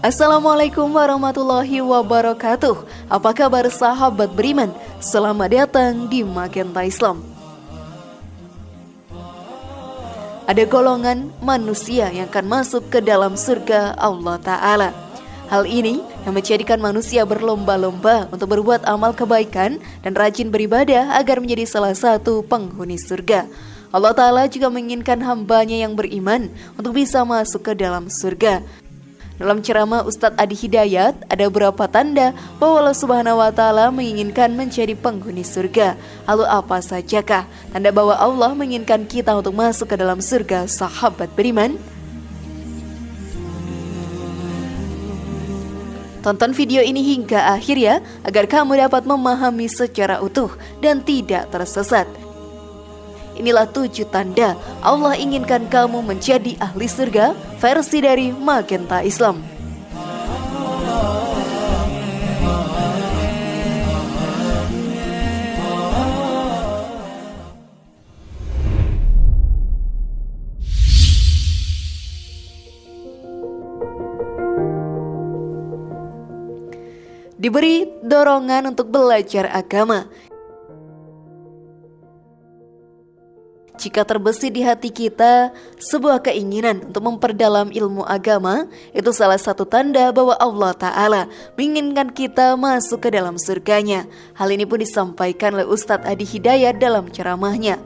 Assalamualaikum warahmatullahi wabarakatuh. Apa kabar sahabat beriman? Selamat datang di Magenta Islam. Ada golongan manusia yang akan masuk ke dalam surga Allah Ta'ala. Hal ini yang menjadikan manusia berlomba-lomba untuk berbuat amal kebaikan dan rajin beribadah agar menjadi salah satu penghuni surga. Allah Ta'ala juga menginginkan hambanya yang beriman untuk bisa masuk ke dalam surga. Dalam ceramah Ustadz Adi Hidayat, ada beberapa tanda bahwa Allah Subhanahu wa Ta'ala menginginkan menjadi penghuni surga. Lalu apa sajakah tanda bahwa Allah menginginkan kita untuk masuk ke dalam surga, sahabat beriman? Tonton video ini hingga akhir ya, agar kamu dapat memahami secara utuh dan tidak tersesat. Inilah 7 tanda Allah inginkan kamu menjadi ahli surga, versi dari Magenta Islam. Diberi dorongan untuk belajar agama. Jika terbesit di hati kita sebuah keinginan untuk memperdalam ilmu agama, itu salah satu tanda bahwa Allah Ta'ala menginginkan kita masuk ke dalam surganya. Hal ini pun disampaikan oleh Ustadz Adi Hidayat dalam ceramahnya.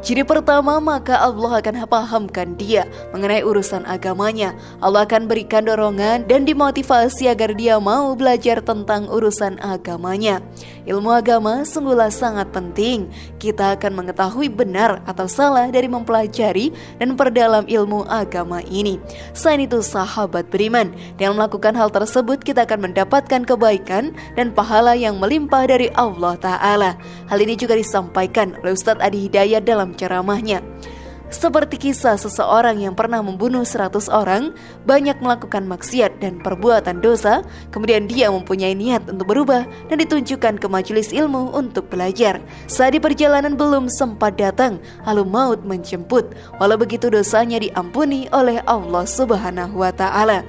Ciri pertama, maka Allah akan pahamkan dia mengenai urusan agamanya. Allah akan berikan dorongan dan dimotivasi agar dia mau belajar tentang urusan agamanya. Ilmu agama sungguhlah sangat penting. Kita akan mengetahui benar atau salah dari mempelajari dan perdalam ilmu agama ini. Selain itu, sahabat beriman, dengan melakukan hal tersebut kita akan mendapatkan kebaikan dan pahala yang melimpah dari Allah Ta'ala. Hal ini juga disampaikan oleh Ustadz Adi Hidayat dalam ceramahnya. Seperti kisah seseorang yang pernah membunuh 100 orang, banyak melakukan maksiat dan perbuatan dosa, kemudian dia mempunyai niat untuk berubah dan ditunjukkan ke majelis ilmu untuk belajar. Saat di perjalanan belum sempat datang, lalu maut menjemput. Walau begitu, dosanya diampuni oleh Allah Subhanahu wa Ta'ala.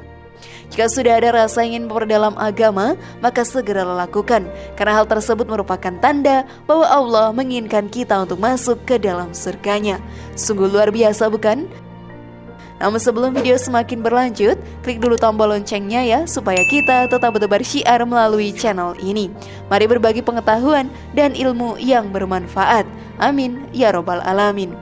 Jika sudah ada rasa ingin memperdalam agama, maka segera lakukan, karena hal tersebut merupakan tanda bahwa Allah menginginkan kita untuk masuk ke dalam surganya. Sungguh luar biasa, bukan? Namun sebelum video semakin berlanjut, klik dulu tombol loncengnya ya, supaya kita tetap bertebar syiar melalui channel ini. Mari berbagi pengetahuan dan ilmu yang bermanfaat. Amin ya robbal alamin.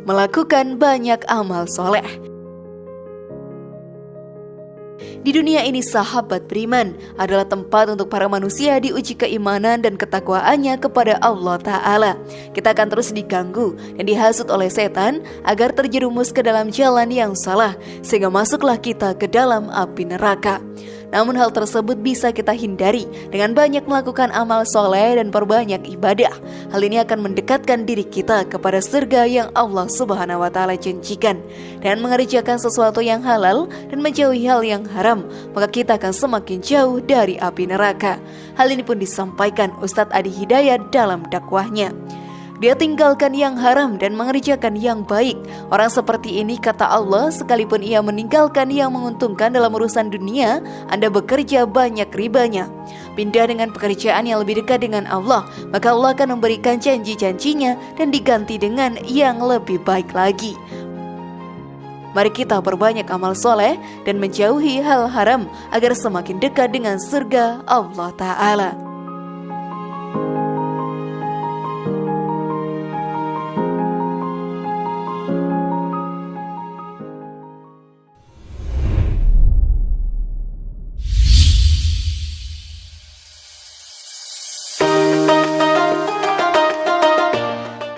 Melakukan banyak amal soleh. Di dunia ini, sahabat beriman, adalah tempat untuk para manusia diuji keimanan dan ketakwaannya kepada Allah Ta'ala. Kita akan terus diganggu dan dihasut oleh setan agar terjerumus ke dalam jalan yang salah, sehingga masuklah kita ke dalam api neraka. Namun hal tersebut bisa kita hindari dengan banyak melakukan amal soleh dan perbanyak ibadah. Hal ini akan mendekatkan diri kita kepada surga yang Allah Subhanahu wa Ta'ala janjikan. Dan mengerjakan sesuatu yang halal dan menjauhi hal yang haram, maka kita akan semakin jauh dari api neraka. Hal ini pun disampaikan Ustadz Adi Hidayat dalam dakwahnya. Dia tinggalkan yang haram dan mengerjakan yang baik. Orang seperti ini, kata Allah, sekalipun ia meninggalkan yang menguntungkan dalam urusan dunia, Anda bekerja banyak ribanya. Pindah dengan pekerjaan yang lebih dekat dengan Allah, maka Allah akan memberikan janji-janjinya dan diganti dengan yang lebih baik lagi. Mari kita perbanyak amal soleh dan menjauhi hal haram agar semakin dekat dengan surga Allah Ta'ala.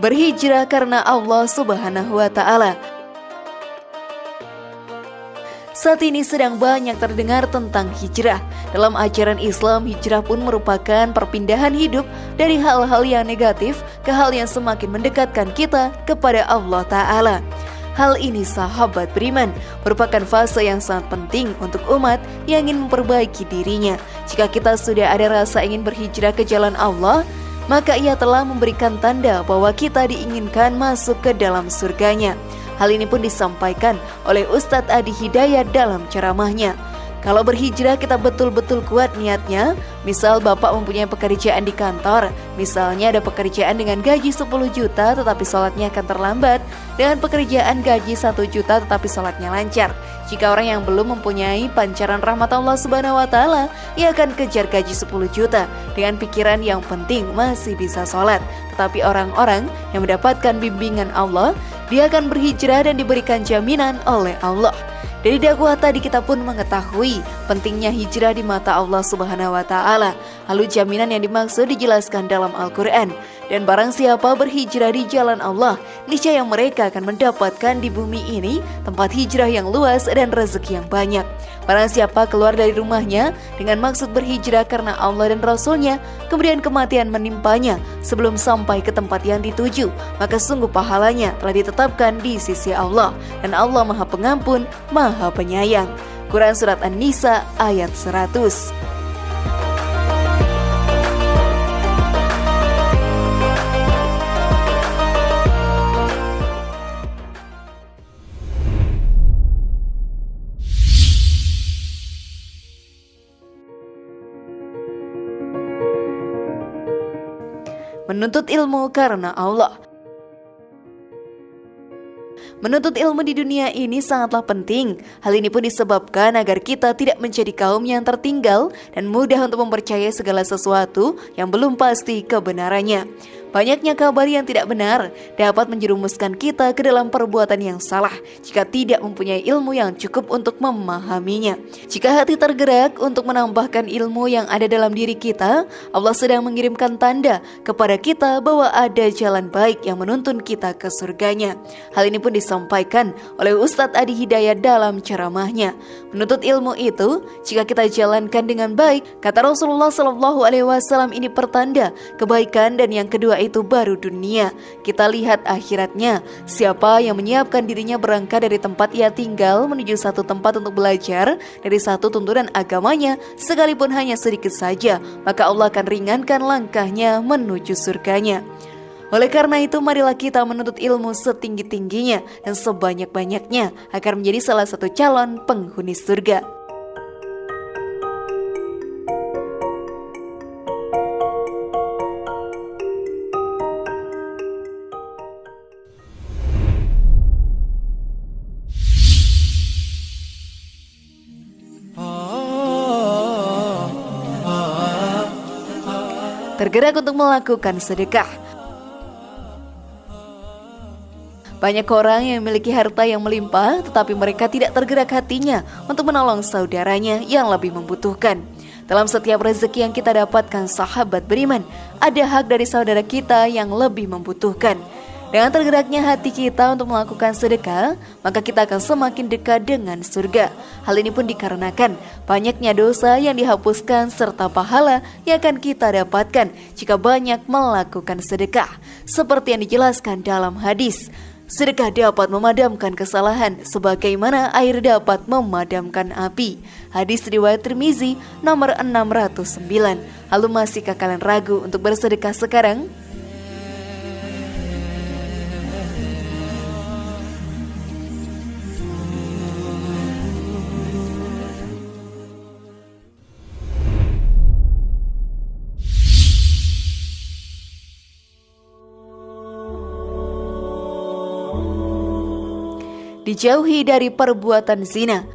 Berhijrah karena Allah Subhanahu wa Ta'ala. Saat ini sedang banyak terdengar tentang hijrah. Dalam ajaran Islam, hijrah pun merupakan perpindahan hidup dari hal-hal yang negatif ke hal yang semakin mendekatkan kita kepada Allah Ta'ala. Hal ini sahabat beriman merupakan fase yang sangat penting untuk umat yang ingin memperbaiki dirinya. Jika kita sudah ada rasa ingin berhijrah ke jalan Allah, maka ia telah memberikan tanda bahwa kita diinginkan masuk ke dalam surganya. Hal ini pun disampaikan oleh Ustadz Adi Hidayat dalam ceramahnya. Kalau berhijrah kita betul-betul kuat niatnya, misal Bapak mempunyai pekerjaan di kantor, misalnya ada pekerjaan dengan gaji 10 juta tetapi sholatnya akan terlambat, dengan pekerjaan gaji 1 juta tetapi sholatnya lancar. Jika orang yang belum mempunyai pancaran rahmat Allah Subhanahu wa Ta'ala, ia akan kejar gaji 10 juta dengan pikiran yang penting masih bisa sholat. Tetapi orang-orang yang mendapatkan bimbingan Allah, dia akan berhijrah dan diberikan jaminan oleh Allah. Dari dakwah tadi kita pun mengetahui pentingnya hijrah di mata Allah Subhanahu wa Ta'ala. Lalu jaminan yang dimaksud dijelaskan dalam Al-Quran. Dan barang siapa berhijrah di jalan Allah, niscaya mereka akan mendapatkan di bumi ini tempat hijrah yang luas dan rezeki yang banyak. Barang siapa keluar dari rumahnya dengan maksud berhijrah karena Allah dan Rasulnya, kemudian kematian menimpanya sebelum sampai ke tempat yang dituju, maka sungguh pahalanya telah ditetapkan di sisi Allah. Dan Allah Maha Pengampun, Maha Penyayang. Quran Surat An-Nisa ayat 100. Menuntut ilmu karena Allah. Menuntut ilmu di dunia ini sangatlah penting. Hal ini pun disebabkan agar kita tidak menjadi kaum yang tertinggal dan mudah untuk mempercayai segala sesuatu yang belum pasti kebenarannya. Banyaknya kabar yang tidak benar dapat menjerumuskan kita ke dalam perbuatan yang salah jika tidak mempunyai ilmu yang cukup untuk memahaminya. Jika hati tergerak untuk menambahkan ilmu yang ada dalam diri kita, Allah sedang mengirimkan tanda kepada kita bahwa ada jalan baik yang menuntun kita ke surganya. Hal ini pun disampaikan oleh Ustadz Adi Hidayat dalam ceramahnya. Menuntut ilmu itu, jika kita jalankan dengan baik, kata Rasulullah SAW, ini pertanda kebaikan, dan yang kedua itu baru dunia. Kita lihat akhiratnya. Siapa yang menyiapkan dirinya berangkat dari tempat ia tinggal menuju satu tempat untuk belajar dari satu tuntunan agamanya, sekalipun hanya sedikit saja, maka Allah akan ringankan langkahnya menuju surganya. Oleh karena itu, marilah kita menuntut ilmu setinggi-tingginya dan sebanyak-banyaknya agar menjadi salah satu calon penghuni surga. Tergerak untuk melakukan sedekah. Banyak orang yang memiliki harta yang melimpah, tetapi mereka tidak tergerak hatinya untuk menolong saudaranya yang lebih membutuhkan. Dalam setiap rezeki yang kita dapatkan, sahabat beriman, ada hak dari saudara kita yang lebih membutuhkan. Dengan tergeraknya hati kita untuk melakukan sedekah, maka kita akan semakin dekat dengan surga. Hal ini pun dikarenakan banyaknya dosa yang dihapuskan serta pahala yang akan kita dapatkan jika banyak melakukan sedekah. Seperti yang dijelaskan dalam hadis, sedekah dapat memadamkan kesalahan sebagaimana air dapat memadamkan api. Hadis riwayat Tirmizi nomor 609. Lalu masihkah kalian ragu untuk bersedekah sekarang? Dijauhi dari perbuatan zina.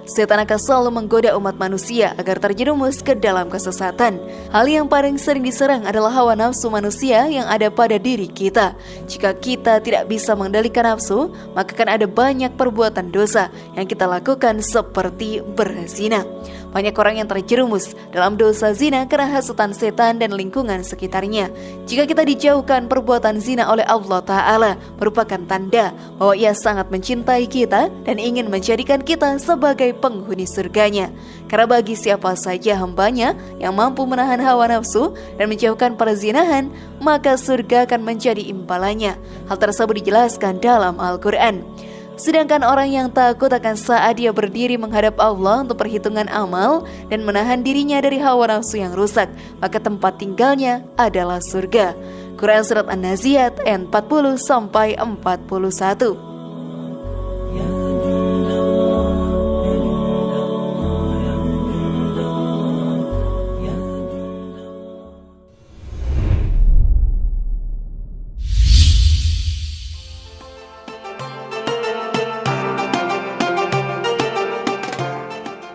Setan akan selalu menggoda umat manusia agar terjerumus ke dalam kesesatan. Hal yang paling sering diserang adalah hawa nafsu manusia yang ada pada diri kita. Jika kita tidak bisa mengendalikan nafsu, maka akan ada banyak perbuatan dosa yang kita lakukan seperti berzina. Banyak orang yang terjerumus dalam dosa zina karena hasutan setan dan lingkungan sekitarnya. Jika kita dijauhkan perbuatan zina oleh Allah Ta'ala, merupakan tanda bahwa Ia sangat mencintai kita dan ingin menjadikan kita sebagai penghuni surganya. Karena bagi siapa saja hambanya yang mampu menahan hawa nafsu dan menjauhkan perzinahan, maka surga akan menjadi imbalannya. Hal tersebut dijelaskan dalam Al-Quran. Sedangkan orang yang takut akan saat dia berdiri menghadap Allah untuk perhitungan amal dan menahan dirinya dari hawa nafsu yang rusak, maka tempat tinggalnya adalah surga. Quran Surat An-Nazi'at ayat 40-41.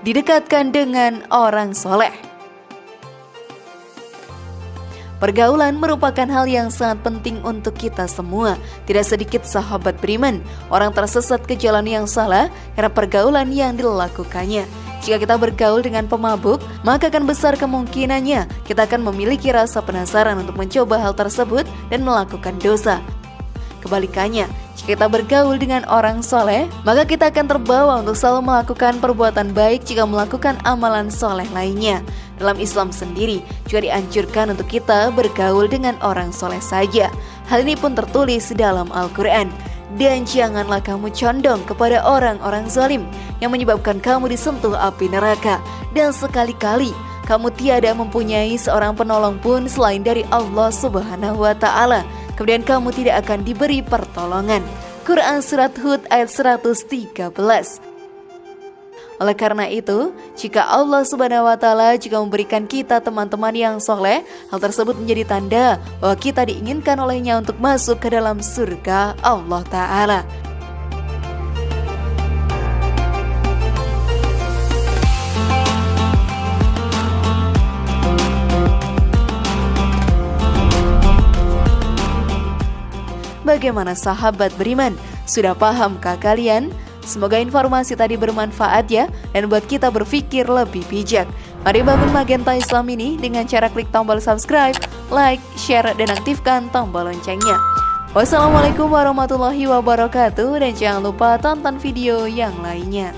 Didekatkan dengan orang soleh. Pergaulan merupakan hal yang sangat penting untuk kita semua. Tidak sedikit sahabat beriman, orang tersesat ke jalan yang salah karena pergaulan yang dilakukannya. Jika kita bergaul dengan pemabuk, maka akan besar kemungkinannya kita akan memiliki rasa penasaran untuk mencoba hal tersebut dan melakukan dosa. Kebalikannya, jika kita bergaul dengan orang soleh, maka kita akan terbawa untuk selalu melakukan perbuatan baik jika melakukan amalan soleh lainnya. Dalam Islam sendiri, juga dianjurkan untuk kita bergaul dengan orang soleh saja. Hal ini pun tertulis dalam Al-Quran. Dan janganlah kamu condong kepada orang-orang zalim yang menyebabkan kamu disentuh api neraka. Dan sekali-kali kamu tiada mempunyai seorang penolong pun selain dari Allah Subhanahu wa Ta'ala. Kemudian kamu tidak akan diberi pertolongan. Quran Surat Hud ayat 113. Oleh karena itu, jika Allah Subhanahu wa Ta'ala juga memberikan kita teman-teman yang soleh, hal tersebut menjadi tanda bahwa kita diinginkan olehnya untuk masuk ke dalam surga Allah Ta'ala. Bagaimana sahabat beriman? Sudah pahamkah kalian? Semoga informasi tadi bermanfaat ya, dan buat kita berpikir lebih bijak. Mari bangun Magenta Islam ini dengan cara klik tombol subscribe, like, share, dan aktifkan tombol loncengnya. Wassalamualaikum warahmatullahi wabarakatuh, dan jangan lupa tonton video yang lainnya.